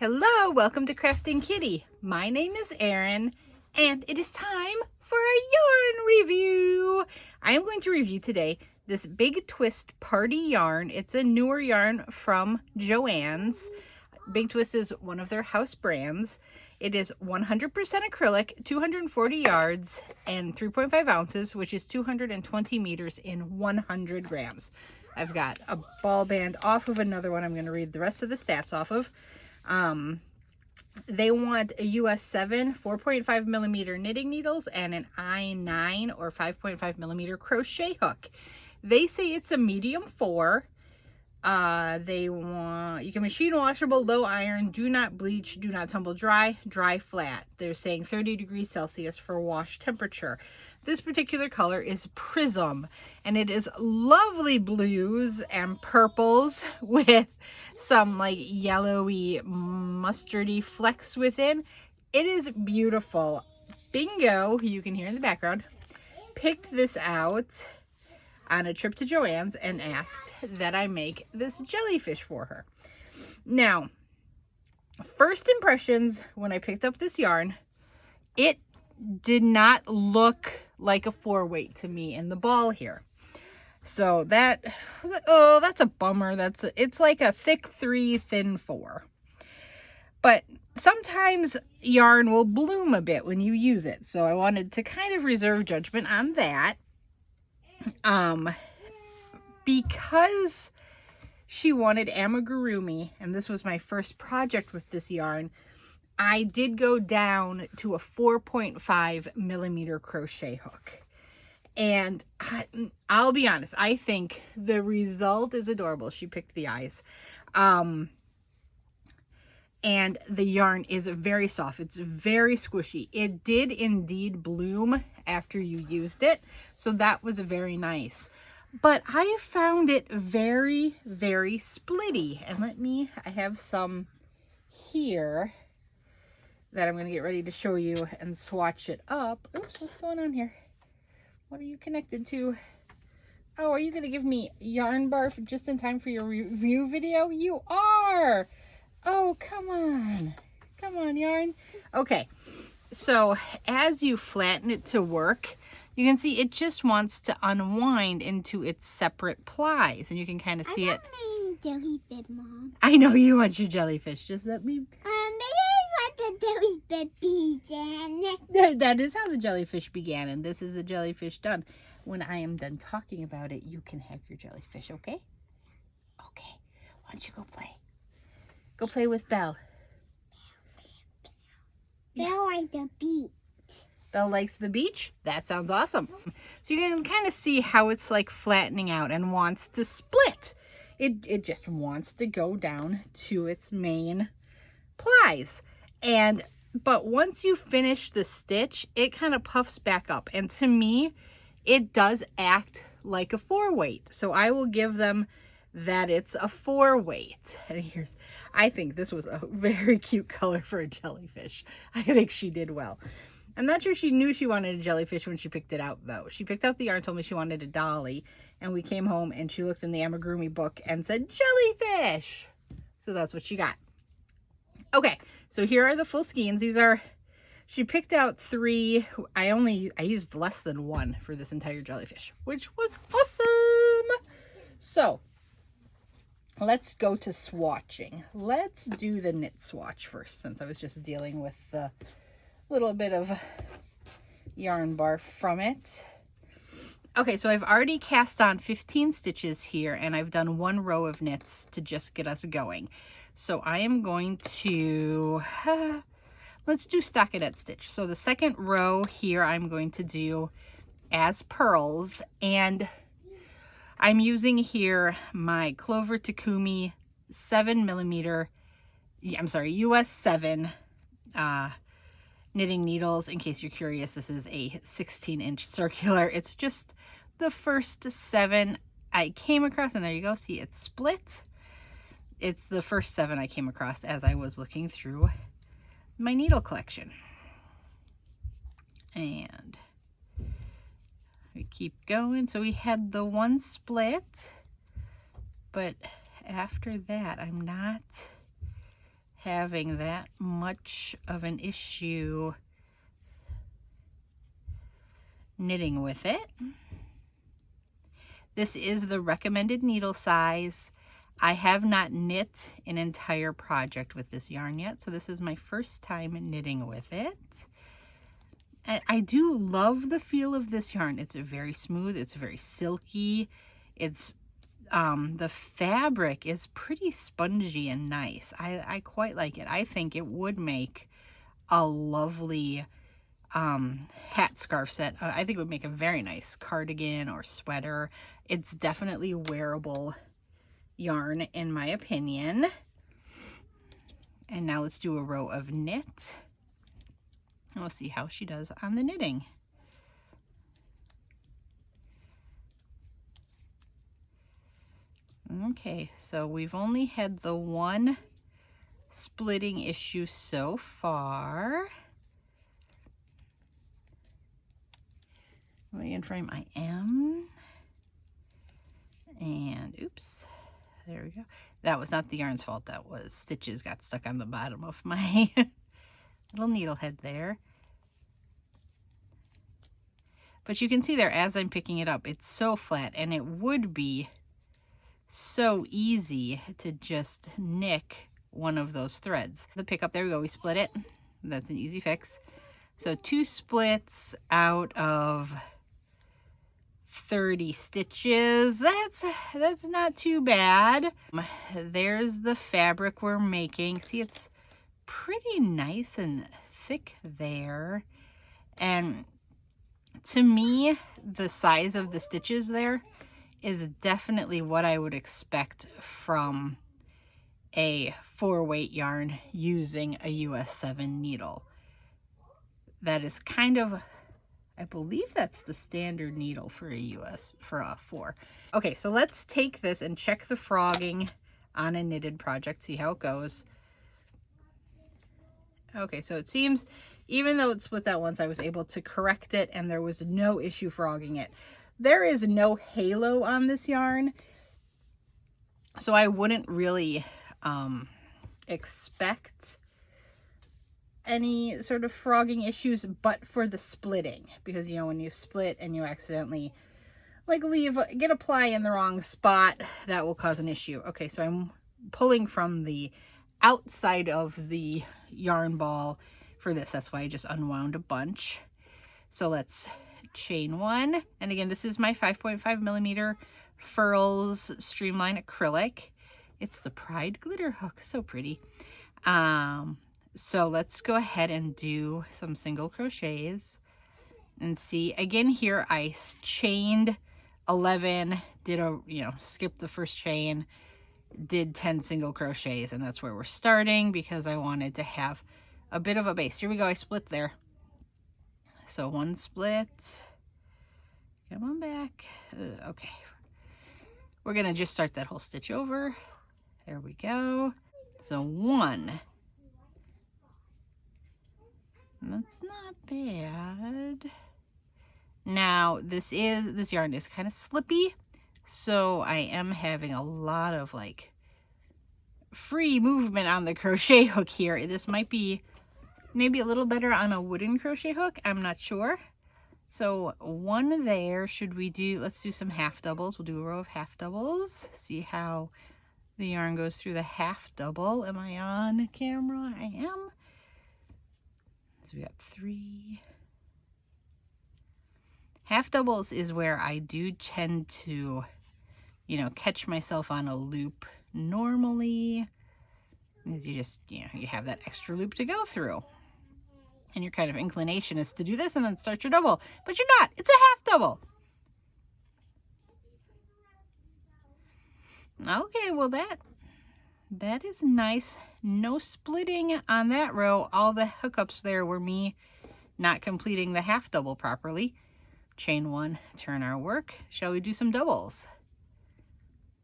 Hello, welcome to Krafting Kitty. My name is Erin, and it is time for a yarn review. I am going to review today this Big Twist Party yarn. It's a newer yarn from Joann's. Big Twist is one of their house brands. It is 100% acrylic, 240 yards, and 3.5 ounces, which is 220 meters in 100 grams. I've got a ball band off of another one I'm going to read the rest of the stats off of. They want a US 7 4.5 millimeter knitting needles and an I9 or 5.5 millimeter crochet hook. They say it's a medium 4. They want, you can machine washable, low iron, do not bleach, do not tumble dry, dry flat. They're saying 30 degrees Celsius for wash temperature. This particular color is Prism, and it is lovely blues and purples with some like yellowy mustardy flecks within. It is beautiful. Bingo, you can hear in the background, picked this out on a trip to Joann's and asked that I make this jellyfish for her. Now, first impressions when I picked up this yarn, it did not look like a 4-weight to me in the ball here. So that, oh, that's a bummer. It's like a thick 3, thin 4. But sometimes yarn will bloom a bit when you use it. So I wanted to kind of reserve judgment on that. Because she wanted amigurumi, and this was my first project with this yarn, I did go down to a 4.5 millimeter crochet hook. And I'll be honest, I think the result is adorable. She picked the eyes. And the yarn is very soft. It's very squishy. It did indeed bloom after you used it, so that was very nice. But I found it very, very splitty. And I have some here that I'm going to get ready to show you and swatch it up. Oops, what's going on here? What are you connected to? Oh, are you going to give me yarn barf just in time for your review video? You are! Oh, come on. Come on, yarn. Okay, so as you flatten it to work, you can see it just wants to unwind into its separate plies. And you can kind of see it. I want my jellyfish, Mom. I know you want your jellyfish. Just let me... The jellyfish began. That is how the jellyfish began, and this is the jellyfish done. When I am done talking about it, you can have your jellyfish, okay? Okay. Why don't you go play? Go play with Belle. Belle likes the beach. Belle likes the beach? That sounds awesome. So you can kind of see how it's like flattening out and wants to split. It just wants to go down to its main plies. But once you finish the stitch, it kind of puffs back up. And to me, it does act like a 4-weight. So I will give them that it's a 4-weight. And I think this was a very cute color for a jellyfish. I think she did well. I'm not sure she knew she wanted a jellyfish when she picked it out, though. She picked out the yarn, told me she wanted a dolly, and we came home and she looked in the amigurumi book and said jellyfish. So that's what she got. Okay, so here are the full skeins. She picked out 3. I used less than 1 for this entire jellyfish, which was awesome. So let's go to swatching. Let's do the knit swatch first, since I was just dealing with the little bit of yarn barf from it. Okay, so I've already cast on 15 stitches here, and I've done 1 row of knits to just get us going. So I am going to, let's do stockinette stitch. So the second row here I'm going to do as purls, and I'm using here my Clover Takumi 7 millimeter, I'm sorry, US 7 knitting needles. In case you're curious, this is a 16-inch circular. It's just the first 7 I came across, and there you go. See, it's split. It's the first 7 I came across as I was looking through my needle collection. And we keep going. So we had the 1 split, but after that I'm not having that much of an issue knitting with it. This is the recommended needle size. I have not knit an entire project with this yarn yet, so this is my first time knitting with it. And I do love the feel of this yarn. It's very smooth, it's very silky. It's the fabric is pretty spongy and nice. I quite like it. I think it would make a lovely hat scarf set. I think it would make a very nice cardigan or sweater. It's definitely wearable yarn in my opinion. And now let's do a row of knit. And we'll see how she does on the knitting. Okay, so we've only had the one splitting issue so far. In frame I am. And oops, there we go. That was not the yarn's fault. That was stitches got stuck on the bottom of my little needle head there. But you can see there as I'm picking it up, it's so flat, and it would be so easy to just nick one of those threads. The pickup, there we go, we split it. That's an easy fix. So 2 splits out of 30 stitches. That's not too bad. There's the fabric we're making. See, it's pretty nice and thick there. And to me, the size of the stitches there is definitely what I would expect from a 4-weight yarn using a US 7 needle. That is kind of, I believe that's the standard needle for a 4. Okay, so let's take this and check the frogging on a knitted project, see how it goes. Okay, so it seems, even though it split that once, I was able to correct it and there was no issue frogging it. There is no halo on this yarn, so I wouldn't really expect any sort of frogging issues, but for the splitting, because you know, when you split and you accidentally like get a ply in the wrong spot, that will cause an issue. Okay, so I'm pulling from the outside of the yarn ball for this. That's why I just unwound a bunch. So let's chain 1, and again, this is my 5.5 millimeter Furls Streamline acrylic. It's the Pride glitter hook, so pretty. So let's go ahead and do some single crochets and see. Again, here I chained 11, did a, skipped the first chain, did 10 single crochets, and that's where we're starting because I wanted to have a bit of a base. Here we go, I split there. So 1 split, come on back. Okay, we're gonna just start that whole stitch over. There we go. So 1. That's not bad. Now this yarn is kind of slippy, so I am having a lot of like free movement on the crochet hook here. This might be maybe a little better on a wooden crochet hook, I'm not sure. So 1 there. Should we do, let's do some half doubles. We'll do a row of half doubles, see how the yarn goes through the half double. Am I on camera? I am. So we got 3. Half doubles is where I do tend to, catch myself on a loop normally, is you just, you have that extra loop to go through. And your kind of inclination is to do this and then start your double, but you're not. It's a half double. Okay, well that is nice. No splitting on that row. All the hookups there were me not completing the half double properly. Chain 1, turn our work. Shall we do some doubles?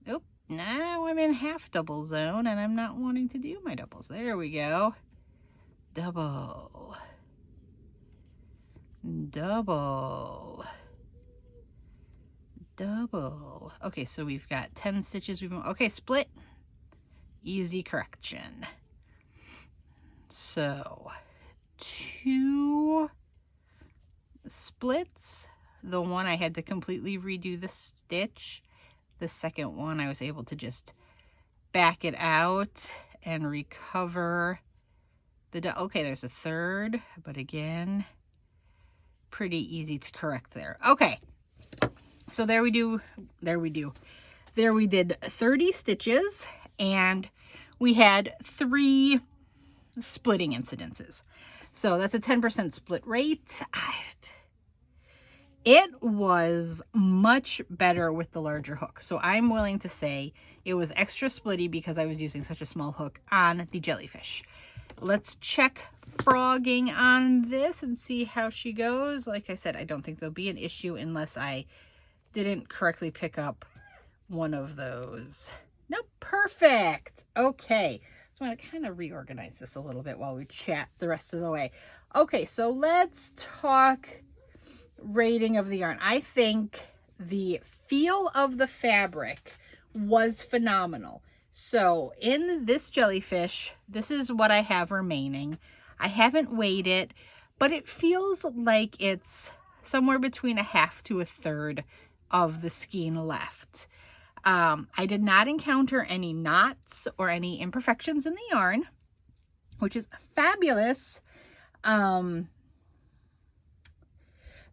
Oh, now I'm in half double zone and I'm not wanting to do my doubles. There we go. Double. Double. Double. Okay, so we've got 10 stitches. Okay, split. Easy correction. So 2 splits. The one I had to completely redo the stitch. The second one I was able to just back it out and recover the, okay, there's a third, but again, pretty easy to correct there. Okay, so there we did 30 stitches, and we had 3 splitting incidences. So that's a 10% split rate. It was much better with the larger hook. So I'm willing to say it was extra splitty because I was using such a small hook on the jellyfish. Let's check frogging on this and see how she goes. Like I said, I don't think there'll be an issue unless I didn't correctly pick up one of those. Nope, perfect. Okay, so I'm going to kind of reorganize this a little bit while we chat the rest of the way. Okay, so let's talk rating of the yarn. I think the feel of the fabric was phenomenal. So in this jellyfish, this is what I have remaining. I haven't weighed it, but it feels like it's somewhere between a half to a third of the skein left. I did not encounter any knots or any imperfections in the yarn, which is fabulous.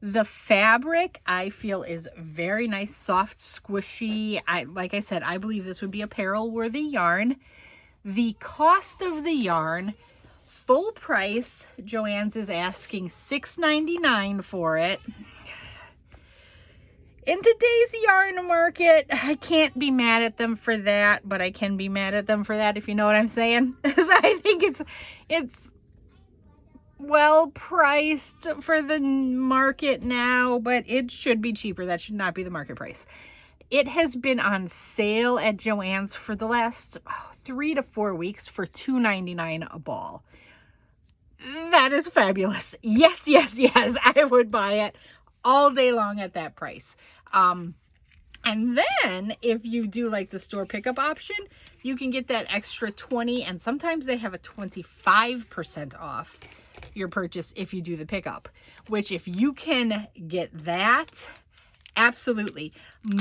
The fabric I feel is very nice, soft, squishy. Like I said, I believe this would be apparel worthy yarn. The cost of the yarn, full price, Joann's is asking $6.99 for it. In today's yarn market, I can't be mad at them for that, but I can be mad at them for that, if you know what I'm saying. So I think it's well priced for the market now, but it should be cheaper. That should not be the market price. It has been on sale at Joann's for the last 3 to 4 weeks for $2.99 a ball. That is fabulous. Yes, yes, yes. I would buy it all day long at that price. And then if you do like the store pickup option, you can get that extra 20, and sometimes they have a 25% off your purchase if you do the pickup, which if you can get that, absolutely.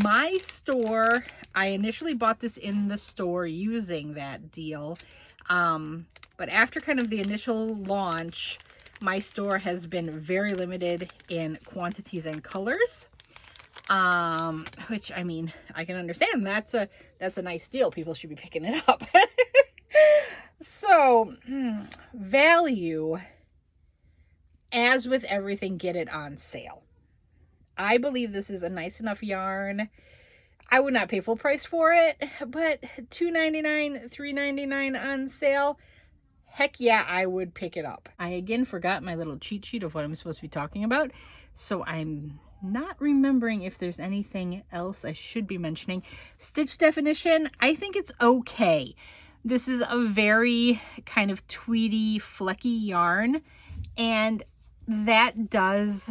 My store, I initially bought this in the store using that deal, but after kind of the initial launch, my store has been very limited in quantities and colors, which, I mean, I can understand. That's a nice deal. People should be picking it up. So value, as with everything, get it on sale. I believe this is a nice enough yarn. I would not pay full price for it, but $2.99, $3.99 on sale, heck yeah, I would pick it up. I again forgot my little cheat sheet of what I'm supposed to be talking about, so I'm not remembering if there's anything else I should be mentioning. Stitch definition, I think it's okay. This is a very kind of tweedy, flecky yarn, and that does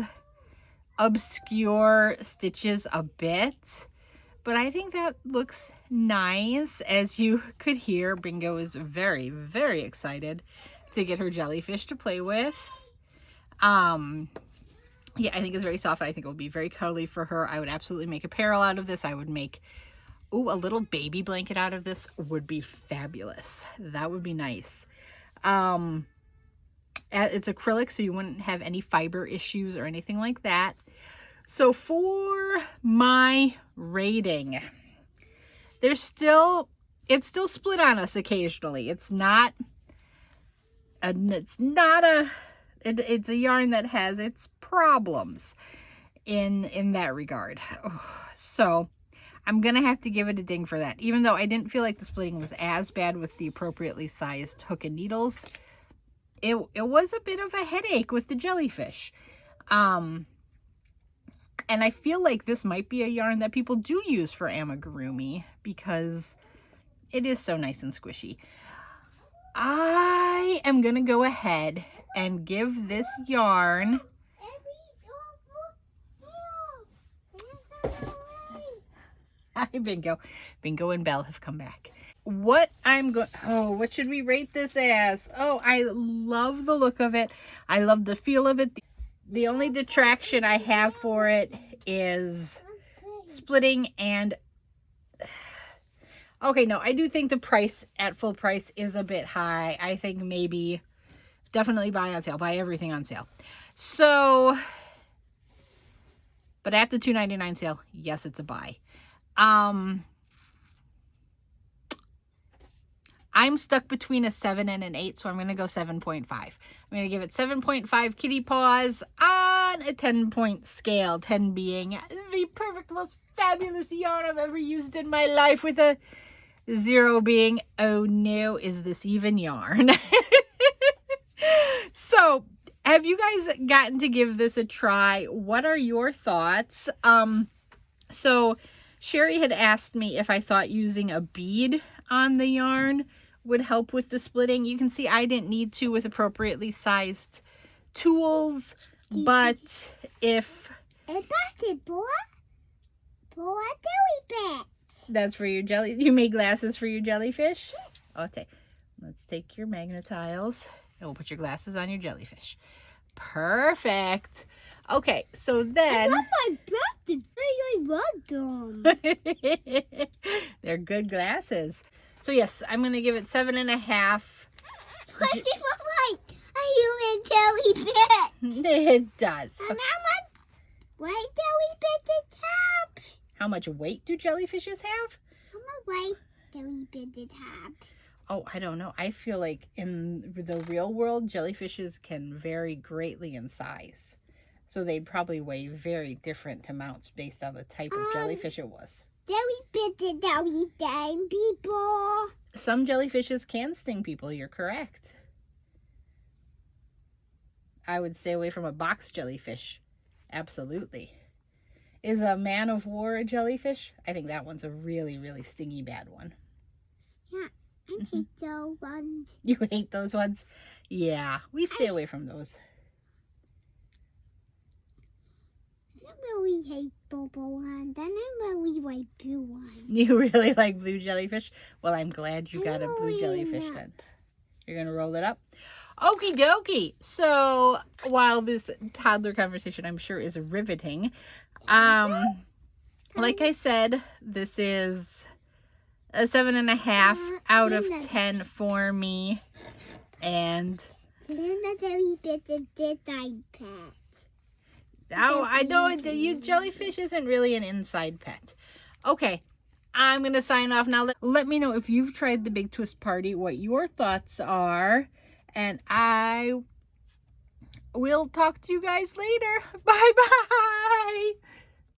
obscure stitches a bit, but I think that looks nice. As you could hear, Bingo is very, very excited to get her jellyfish to play with. Yeah, I think it's very soft. I think it will be very cuddly for her. I would absolutely make apparel out of this. I would make, ooh, a little baby blanket out of this would be fabulous. That would be nice. It's acrylic, so you wouldn't have any fiber issues or anything like that. So for my rating, it's still split on us occasionally. It's a yarn that has its problems in that regard. So I'm gonna have to give it a ding for that, even though I didn't feel like the splitting was as bad with the appropriately sized hook and needles. It was a bit of a headache with the jellyfish. And I feel like this might be a yarn that people do use for amigurumi because it is so nice and squishy. I am going to go ahead and give this yarn Hi, Bingo. Bingo and Belle have come back. what what should we rate this as? Oh, I love the look of it. I love the feel of it. The only detraction I have for it is splitting and okay, no, I do think the price at full price is a bit high. I think maybe definitely buy on sale. Buy everything on sale. So, but at the $2.99 sale, yes, it's a buy. I'm stuck between a 7 and an 8, so I'm going to go 7.5. I'm going to give it 7.5 kitty paws on a 10-point scale. 10 being the perfect, most fabulous yarn I've ever used in my life, with a 0 being, oh no, is this even yarn? So, have you guys gotten to give this a try? What are your thoughts? So Sherry had asked me if I thought using a bead on the yarn would help with the splitting. You can see I didn't need to with appropriately sized tools, but if that's for your jelly, you made glasses for your jellyfish. Okay, let's take your magnetiles and we'll put your glasses on your jellyfish. Perfect. Okay, so then I love them. they're good glasses. So yes, I'm gonna give it 7.5. Why does it look like a human jellyfish? It does. And how much weight jellyfish have? How much weight do jellyfishes have? How much weight jellyfish have? Oh, I don't know. I feel like in the real world, jellyfishes can vary greatly in size. So they'd probably weigh very different amounts based on the type of jellyfish it was. Jellyfish don't sting people. Some jellyfishes can sting people. You're correct. I would stay away from a box jellyfish. Absolutely. Is a man of war a jellyfish? I think that one's a really, really stingy bad one. Yeah, I hate those ones. You hate those ones? Yeah, we stay away from those. I really hate purple ones, and I really like blue ones. You really like blue jellyfish? Well, I'm glad you got a blue jellyfish then. You're going to roll it up? Okie dokie. So, while this toddler conversation I'm sure is riveting, like I said, this is a 7.5 out of 10 for me. And oh, I know jellyfish isn't really an inside pet. Okay, I'm going to sign off now. Let me know if you've tried the Big Twist Party, what your thoughts are. And I will talk to you guys later. Bye-bye.